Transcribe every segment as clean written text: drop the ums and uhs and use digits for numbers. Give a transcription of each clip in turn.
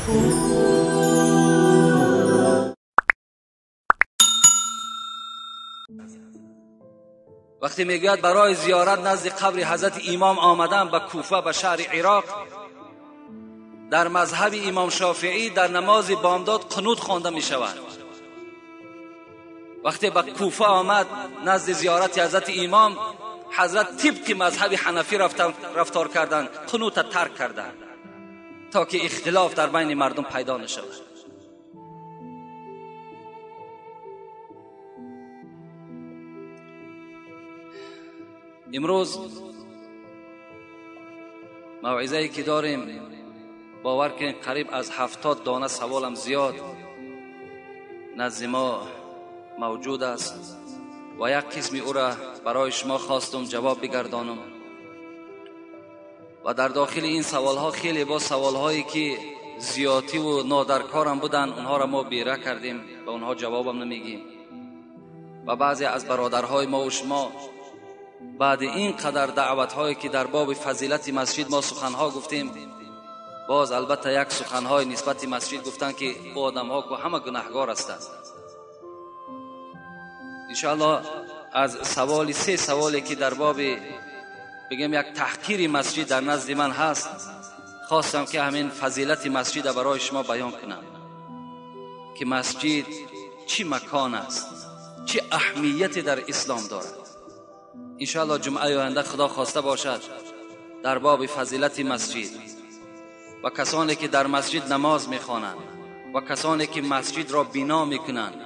وقتی میگوید برای زیارت نزد قبر حضرت امام آمدن به کوفه، به شهر عراق، در مذهب امام شافعی در نماز بامداد قنوت خوانده می شود. وقتی به کوفه آمد نزد زیارت حضرت امام، حضرت طبق مذهب حنفی رفتار کردند، قنوت ترک کردند تا که اختلاف در بین مردم پیدا نشود. امروز موعظه‌ای که داریم، باور کنید قریب از 70 دانه سوالم زیاد نزد ما موجود است و یک قسمی او را برای شما خواستم جواب بگردانم. و در داخل این سوالها خیلی با سوالهایی که زیادی و نادرکارم بودن، اونها را ما بیره کردیم و اونها جوابم نمیگیم. و بعضی از برادرهای ما و شما بعد این قدر دعوت‌هایی که در باب فضیلت مسجد ما سخنها گفتیم، باز البته یک سخنهای نسبت مسجد گفتن که آدم‌ها که همه گناهگار هستند. انشاءالله از سوال 3 سوالی که در باب بگم یک تحقیر مسجد در نزد من هست، خواستم که همین فضیلت مسجد را برای شما بیان کنم که مسجد چی مکان است، چی اهمیتی در اسلام دارد. انشاءالله جمعه آینده خدا خواسته باشد در باب فضیلت مسجد و کسانی که در مسجد نماز میخوانند و کسانی که مسجد را بنا میکنند،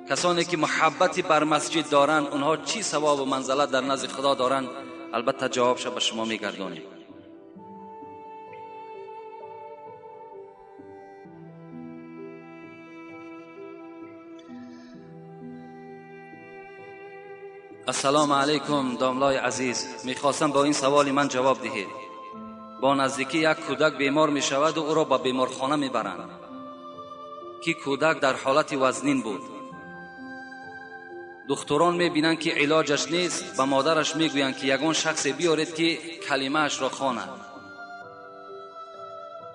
کسانی که محبتی بر مسجد دارند، اونها چی ثواب و منزلت در نزد خدا دارند، البته جوابش به شما میگردانیم. السلام علیکم داملای عزیز، میخواستم با این سوال من جواب دهید. با نزدیکی یک کودک بیمار میشود و او را به بیمارخانه میبرند که کودک در حالت وزنین بود. دکتران میبینند که علاجش نیست، به مادرش میگویند که یگان شخص بیارید که کلمه اش را خواند.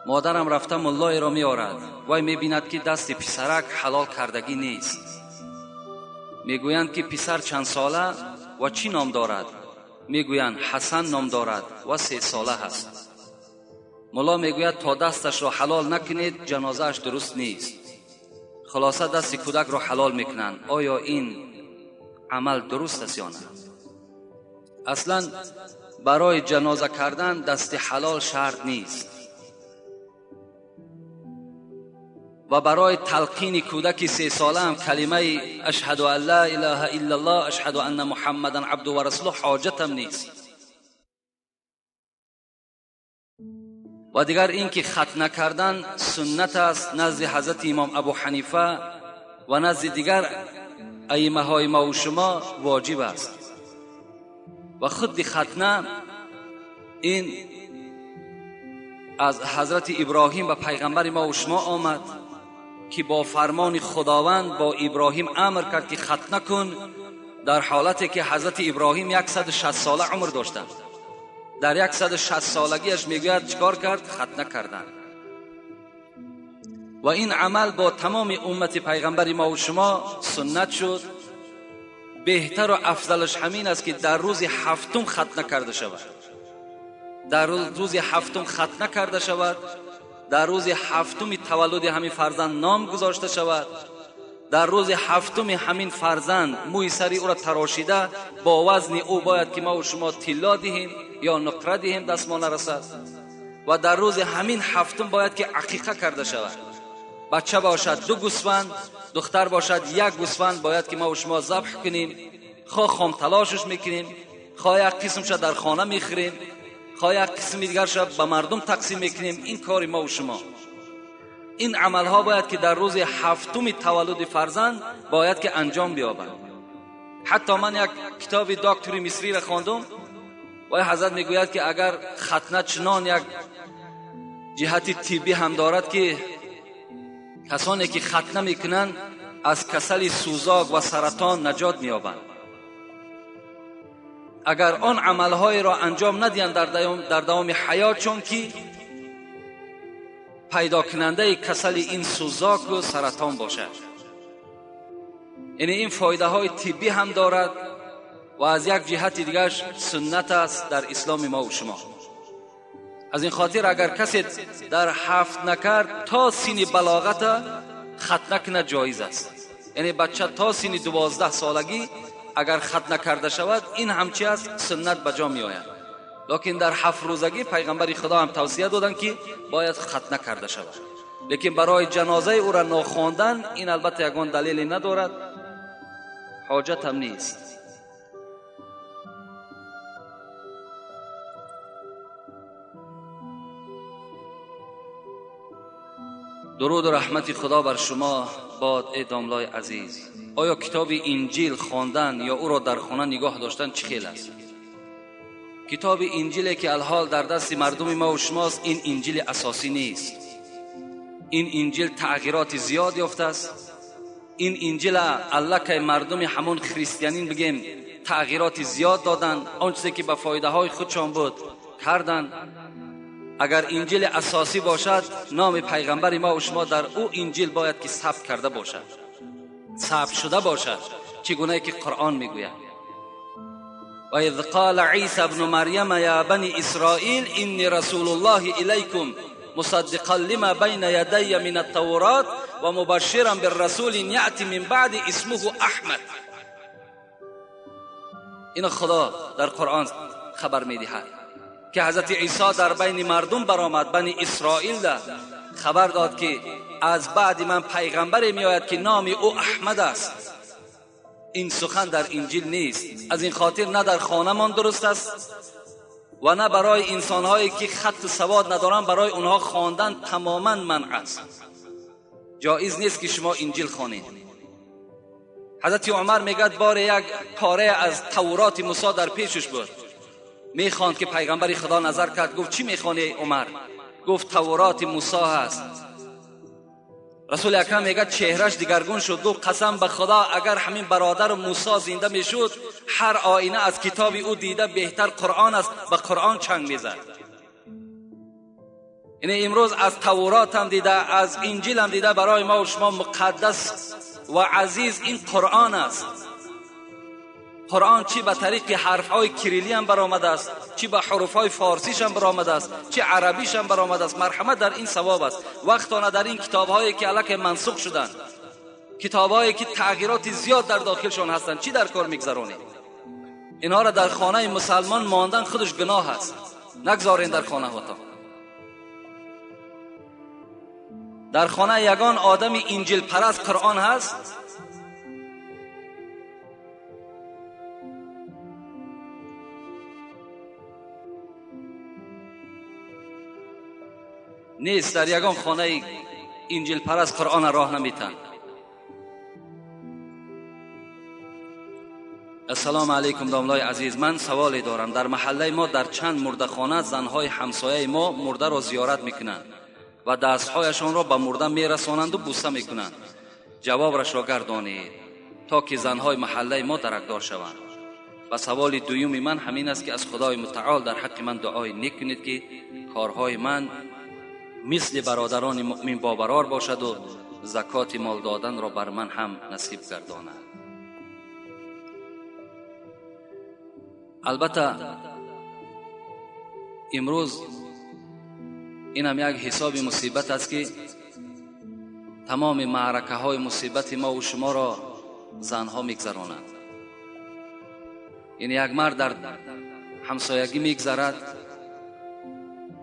مادرم رفته ملای را میارد، وای میبیند که دست پسرک حلال کردگی نیست. میگویند که پسر چند ساله و چی نام دارد؟ میگویند حسن نام دارد و 3 ساله هست. مولا میگوید تا دستش را حلال نکنید جنازهش درست نیست. خلاصه دست کودک را حلال میکنند. آیا این عمل درست است یا نه؟ اصلا برای جنازه کردن دست حلال شرط نیست و برای تلقین کودک 3 ساله هم کلمه اشهد ان لا اله الا الله اشهد ان محمدا عبده و رسوله حاجت هم نیست. و دیگر این که ختنه کردن سنت است نزد حضرت امام ابو حنیفه و نزد دیگر ائمه های ما و شما واجب است. و خود ختنه این از حضرت ابراهیم و پیغمبر ما و شما آمد که با فرمان خداوند با ابراهیم امر کرد که ختنه کن، در حالتی که حضرت ابراهیم 160 ساله عمر داشتند. در 160 سالگیش میگوید چیکار کرد؟ ختنه کردن. و این عمل با تمام امت پیغمبر ما و شما سنت شد. بهتر و افضلش همین است که در روز 7 ختنه کرده شود. در روز 7 ختنه کرده شود. در روز 7 تولد همین فرزند نام گذاشته شود. در روز 7 همین فرزند موی سری او را تراشیده با وزن او باید که ما و شما طلا دهیم یا نقره دهیم دست ما نرسد. و در روز همین 7 باید که عقیقه کرده شود. بچه باشد 2 گوسفند، دختر باشد 1 گوسفند باید که ما و شما ذبح کنیم. خواه خام تلاشش میکنیم، خواه یک قسمش در خانه میخریم، خواه یک قسم دیگرش به مردم تقسیم میکنیم. این کار ما و شما. این عملها باید که در روز 7 تولد فرزند باید که انجام بیابند. حتی من یک کتاب دکتری مصری را خواندم و حضرت میگوید که اگر ختنه چنان یک جهت طبی هم دارد که کسانی که ختنه میکنند از کسل سوزاک و سرطان نجات مییابند. اگر آن عملهای را انجام ندهند در دوام حیات، چون که پیدا کننده کسل این سوزاک و سرطان باشد. یعنی این فایده های طبی هم دارد و از یک جهت دیگرش سنت است در اسلام ما و شما. از این خاطر اگر کسی در حفظ نکرد تا سن بلاغت ختنه کنه جایز است. یعنی بچه تا سن 12 سالگی اگر ختنه کرده شود این همچی است سنت بجا می آید. لیکن در 7 روزگی پیغمبر خدا هم توصیه دادند که باید ختنه کرده شود. لیکن برای جنازه او را نخواندن این البته یگان دلیلی ندارد، حاجت هم نیست. درود و رحمت خدا بر شما باد ای داملای عزیز. آیا کتاب انجیل خواندن یا او را در خانه نگاه داشتن چه خیل است؟ کتاب انجیلی که الحال در دست مردم ما و شماست این انجیل اساسی نیست. این انجیل تغییرات زیاد یافته است. این انجیل الله که مردم همون خریستیانین بگیم تغییرات زیاد دادن، آنچه که به فایده های خودشان بود کردن. اگر انجیل اساسی باشد نام پیغمبر ما و شما در او انجیل باید که ثبت کرده باشد، ثبت شده باشد، چگونه که قرآن میگوید و اذ قال عیسی ابن مریم یا بنی اسرائیل انی رسول الله الیکم مصدقا لما بین یدی من التورات و مبشرا بالرسول یأتی من بعد اسمه احمد. این خدا در قرآن خبر میدهد که حضرت عیسی در بین مردم برآمد، بنی اسرائیل ده خبر داد که از بعد من پیغمبری می آید که نام او احمد است. این سخن در انجیل نیست. از این خاطر نه در خانه من درست است و نه برای انسانهایی که خط سواد ندارن برای اونها خواندن تماما منع است. جایز نیست که شما انجیل خوانید. حضرت عمر میگد بار یک پاره از تورات موسی در پیشش بود، میخواند که پیغمبر خدا نظر کرد گفت چی میخوانی عمر؟ گفت تورات موسی هست. رسول اکرم میگه چهرش دیگرگون شد، گفت قسم به خدا اگر همین برادر موسی زنده میشد هر آینه از کتاب او دیده بهتر قرآن است، به قرآن چنگ میزد. یعنی امروز از تورات هم دیده، از انجیل هم دیده برای ما و شما مقدس و عزیز این قرآن است. قرآن چی به طریق حرفهای کریلی هم برآمده است، چی به حروفهای فارسیش هم برآمده است، چی عربیش هم برآمده است. مرحمت در این ثواب است. وقتانه در این کتابهایی که الک منسوخ شدند، کتابهایی که تغییرات زیاد در داخلشون هستند، چی در کار میگذرونید؟ اینها را در خانه مسلمان ماندن خودش گناه است. نگذارین در خانه هاتون. در خانه یگان آدم انجیل پرست قرآن هست. نیست. در یگان خانه انجیل پرست قرآن راه نمیتن. السلام علیکم داملای عزیز. من سوالی دارم. در محله ما در چند مرده خانه زنهای همسایه ما مرده را زیارت میکنند و دستهایشان را به مرده میرسانند و بوسه میکنند. جوابش را گردانید تا که زنهای محله ما درکدار شوند. و سوال دوم من همین است که از خدای متعال در حق من دعای نیک کنید که کارهای من مثل برادران مؤمن باورار باشد و زکات مال دادن را بر من هم نصیب گرداند. البته امروز این هم یک حساب مصیبت است که تمام معرکه های مصیبت ما و شما را زنها میگذرانند. یعنی یک مرد در همسایگی میگذرد،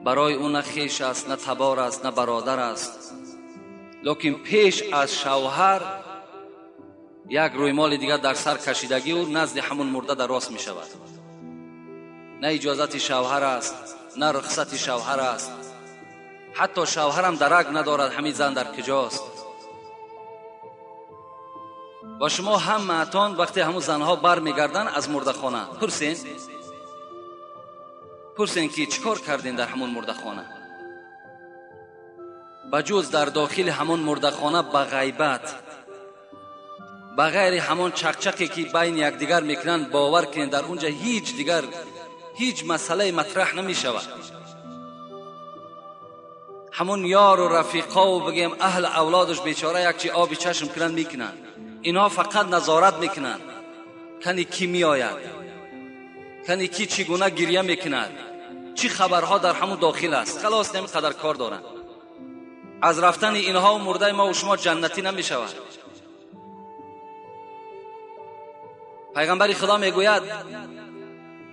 برای او نه خویش است، نه تبار است، نه برادر است، لیکن پیش از شوهر یک روی مال دیگر در سر کشیدگی او نزد همون مرده در راست می شود. نه اجازت شوهر است، نه رخصت شوهر است، حتی شوهر هم درک ندارد همین زن در کجاست. و شما هم معتان وقتی همون زنها بر میگردن از مرده خانه پرسین که چیکار کردین در همون مرده خانه؟ بجز در داخل همون مرده خانه به غیبت، بغیر همون چکچکی که بین یکدیگر میکنن، باور کنین در اونجا هیچ مسئله مطرح نمی شود. همون یار و رفیقا و بگیم اهل اولادش بیچاره یک چی آبی چشم کنن میکنن، اینها فقط نظارت میکنن کنی کی میآید، کنی کی چگونه گریه میکند، چی خبرها در همون داخل است. خلاص نمیقدر کار دارن. از رفتن اینها و مرده ما و شما جنتی نمیشود. پیغمبر خدا میگوید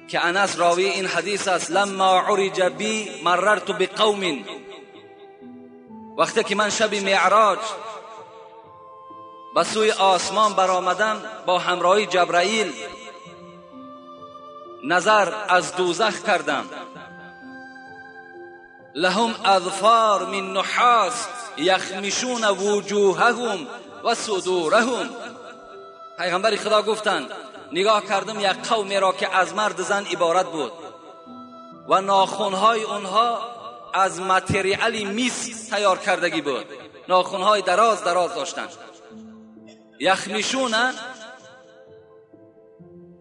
که انس راوی این حدیث است: لما عرج بی مررت بقوم، وقتی که من شب معراج به سوی آسمان برآمدم با همراهی جبرائیل، نظر از دوزخ کردم. لهم اظفار من نحاس یخمشون وجوههم و صدورهم. پیغمبر خدا گفتند نگاه کردم یک قومی را که از مرد زن عبارت بود و ناخنهای اونها از متریال میس تیار کردگی بود، ناخنهای دراز دراز داشتند. یخمشون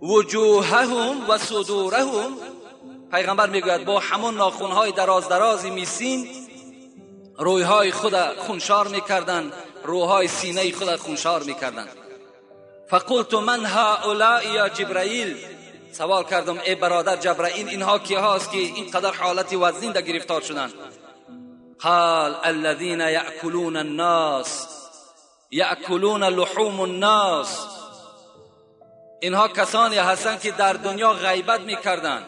وجوههم و صدورهم، پیغمبر میگوید با همون ناخنهای دراز درازی میسین رویهای خود خونشار میکردند، روهای سینه خود خونشار میکردند. فقلت من هؤلاء یا جبرائیل، سوال کردم ای برادر جبرائیل اینها کی هاست که اینقدر حالت وزنین در گرفتار شدند؟ قال الذين يأكلون الناس یأکلون لحوم الناس. اینها کسانی هستند که در دنیا غیبت میکردند،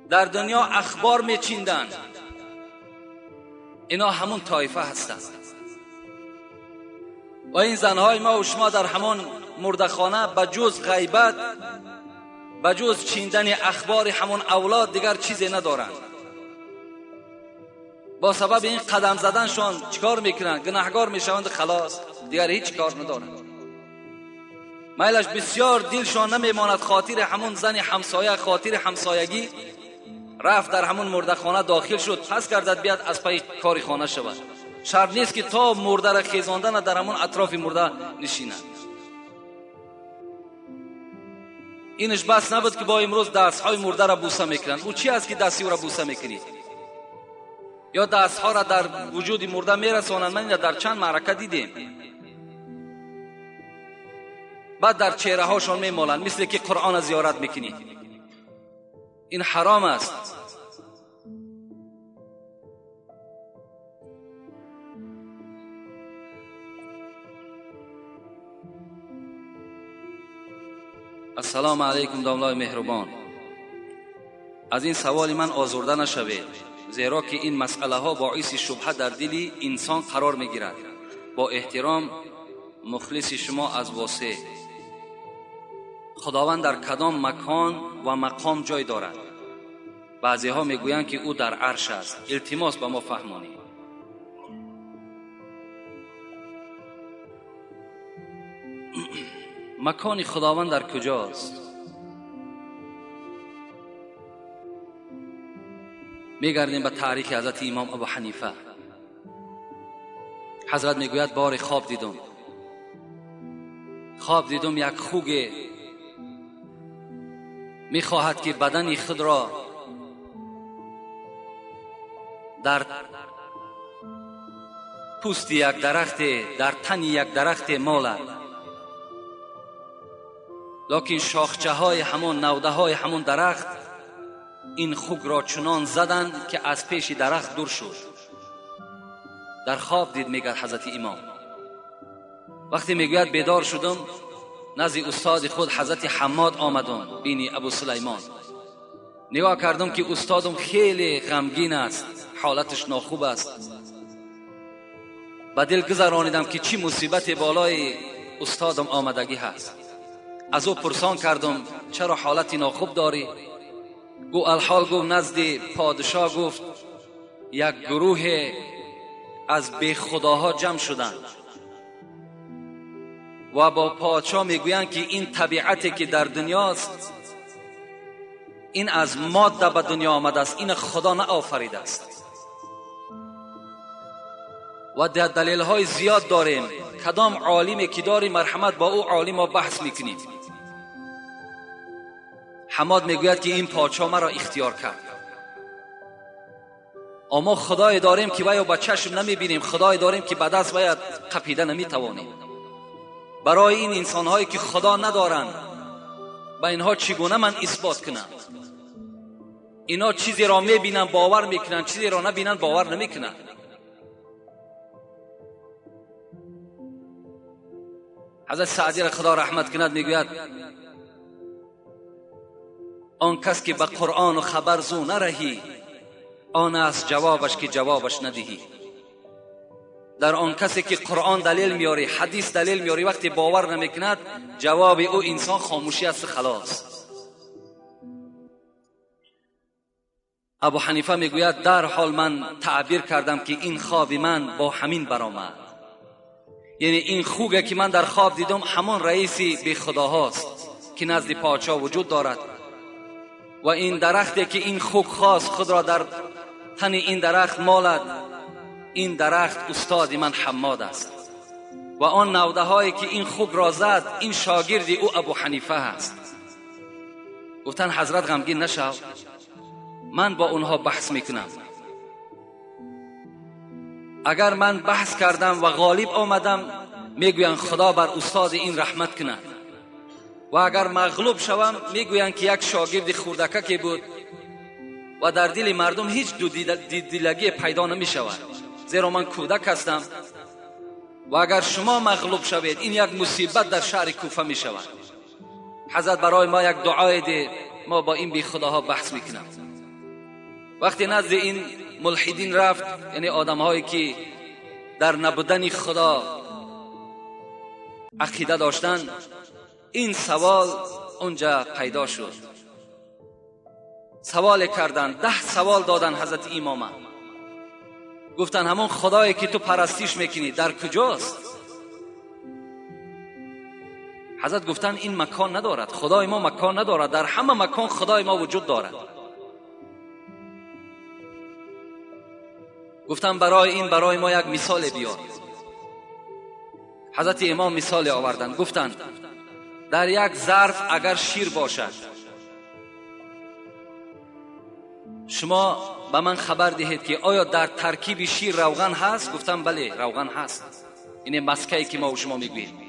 در دنیا اخبار میچیندند. اینا همون طایفه هستند. و این زنهای ما و شما در همون مردخانه بجز غیبت، بجز چیندن اخبار همون اولاد دیگر چیزی ندارند. با سبب این قدم زدنشان چیکار میکنند؟ گناهگار میشوند، خلاص دیگر هیچ کار ندارند. میلش بسیار دلشان نمیماند خاطر همون زن همسایه، خاطر همسایگی رفت در همون مردخانه داخل شد، پس گردد بیاد از پای کاری خانه شود. شرط نیست که تا مرده را خیزاندن در همون اطراف مرده نشینند. اینش بس نبود که با امروز دستهای مرده را بوسه میکنند. او چی است که دستی او را بوسه میکنید؟ یا دستها را در وجود مرده میرسانند. من در چند معرکه دیدیم. بعد در چهره هاشون میمالند مثل که قرآن زیارت میکنید. این حرام است. السلام علیکم داملای مهربان. از این سوال من آزرده نشوید، زیرا که این مسئله ها باعث شبهه در دل انسان قرار میگیرد. با احترام، مخلص شما از واسه. خداوند در کدام مکان و مقام جای دارد؟ بعضی ها میگویند که او در عرش است. التماس به ما فهمانید. مکان خداوند در کجاست؟ میگردیم به تاریخ حضرت امام ابو حنیفه. حضرت میگوید بار خواب دیدم یک خوک میخواهد که بدن خود را در پوست یک درخت، در تن یک درخت مالد، لکن شاخچه های همون نوده های همون درخت این خوک را چنان زدند که از پیش درخت دور شد. در خواب دید میگه حضرت امام. وقتی میگوید بیدار شدم، نزد استاد خود حضرت حماد آمدم، بینی ابو سلیمان. نگاه کردم که استادم خیلی غمگین است، حالتش ناخوب است. با دل گذرانیدم که چی مصیبت بالای استادم آمدگی هست. از او پرسان کردم چرا حالتی ناخوب داری؟ گو الحال گفت نزد پادشاه گفت یک گروه از بی خداها جمع شدند و با پادشاه میگویند که این طبیعتی که در دنیاست این از ماده به دنیا آمده است، این خدا نه آفریده است. و در دلیل های زیاد داریم. کدام عالمی که داری مرحمت با او عالم و بحث میکنیم. حماد میگوید که این پادشاه مرا اختیار کرد. اما خدای داریم که وی با چشم نمیبینیم، خدای داریم که به دست وی قپیده نمیتوانیم. برای این انسانهایی که خدا ندارند با اینها چگونه من اثبات کنم؟ اینا چیزی را میبینن باور میکنن، چیزی را نبینن باور نمیکنن. حضرت سعدی را خدا رحمت کند میگوید آن کس که به قرآن و خبر زو نرهی، آن است جوابش که جوابش ندهی. در آن کسی که قرآن دلیل میاری، حدیث دلیل میاری، وقتی باور نمیکند جواب او انسان خاموشی است، خلاص. ابو حنیفه میگوید در حال من تعبیر کردم که این خواب من با همین برآمد، یعنی این خوگه که من در خواب دیدم همان رئیسی بی خداهاست که نزد پادشاه وجود دارد و این درختی که این خوگ خواست خود را در تن این درخت مالد، این درخت استاد من حماد است و آن نوده هایی که این خوگ را زد این شاگرد او ابو حنیفه است. گفتن حضرت غمگین نشو، من با اونها بحث میکنم. اگر من بحث کردم و غالب آمدم میگوین خدا بر استاد این رحمت کند و اگر مغلوب شوم میگوین که یک شاگرد خردککی بود و در دل مردم هیچ دیدگی پیدا نمی شود، زیرا من کودک هستم و اگر شما مغلوب شوید این یک مصیبت در شهر کوفه می شود. حضرت برای ما یک دعای ده، ما با این بی خداها بحث میکنم. وقتی نزد این ملحدین رفت، یعنی آدم هایی که در نبودن خدا عقیده داشتن، این سوال اونجا پیدا شد. سوال کردن، 10 سوال دادن حضرت امام. گفتن همون خدایی که تو پرستیش میکنی در کجاست؟ حضرت گفتن این مکان ندارد، خدای ما مکان ندارد، در همه مکان خدای ما وجود دارد. گفتن برای ما یک مثال بیار. حضرت امام مثال آوردن. گفتن در یک ظرف اگر شیر باشد، شما به من خبر دهید که آیا در ترکیب شیر روغن هست؟ گفتم بله روغن هست، این مسکه‌ای که ما و شما میگوییم.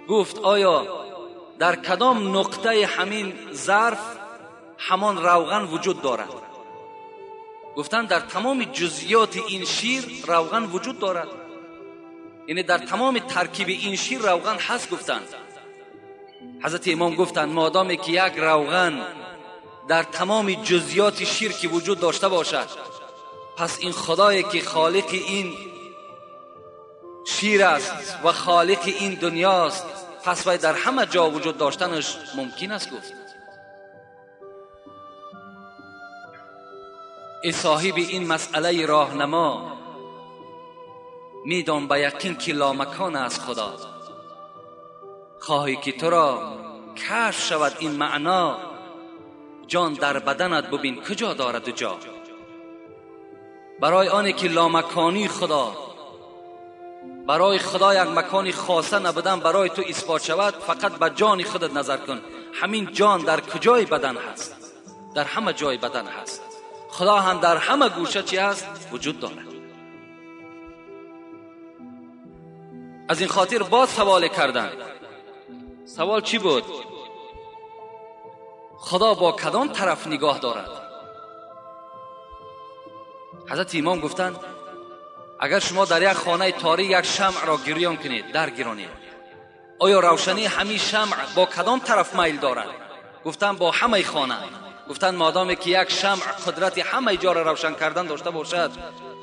گفت آیا در کدام نقطه همین ظرف همان روغن وجود دارد؟ گفتن در تمام جزئیات این شیر روغن وجود دارد، یعنی در تمام ترکیب این شیر روغن هست. گفتن حضرت امام گفتن مادامی که یک روغن در تمام جزئیات شیر که وجود داشته باشد، پس این خدایی که خالق این شیر است و خالق این دنیاست، پس وی در همه جا وجود داشتنش ممکن است. گفت ای صاحب این مسئله راهنما، میدان به یقین که لامکان است خدا. خواهی که تو را کشف شود این معنا، جان در بدنت ببین کجا دارد جا. برای آنی که لامکانی خدا، برای خدا یک مکانی خاصه نبودن برای تو اثبات شود، فقط به جان خودت نظر کن. همین جان در کجای بدن هست؟ در همه جای بدن هست. خدا هم در همه گوشه چی هست؟ وجود دارد. از این خاطر باز سوال کردن. سوال چی بود؟ خدا با کدام طرف نگاه دارد؟ حضرت امام گفتند اگر شما در یک خانه تاریک یک شمع را گریان کنید، در گرانید، آیا روشنی همین شمع با کدام طرف میل دارد؟ گفتند با همه خانه. گفتند مادامی که یک شمع قدرت همه جا را روشن کردن داشته باشد،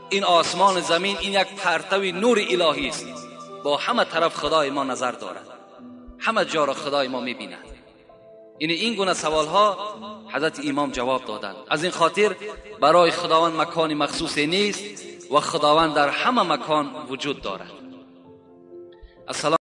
این آسمان زمین این یک پرتو نور الهی است، با همه طرف خدای ما نظر دارد، همه جا را خدای ما میبیند. این گونه سوال ها حضرت امام جواب دادند. از این خاطر برای خداوند مکان مخصوصی نیست و خداوند در همه مکان وجود دارد. السلام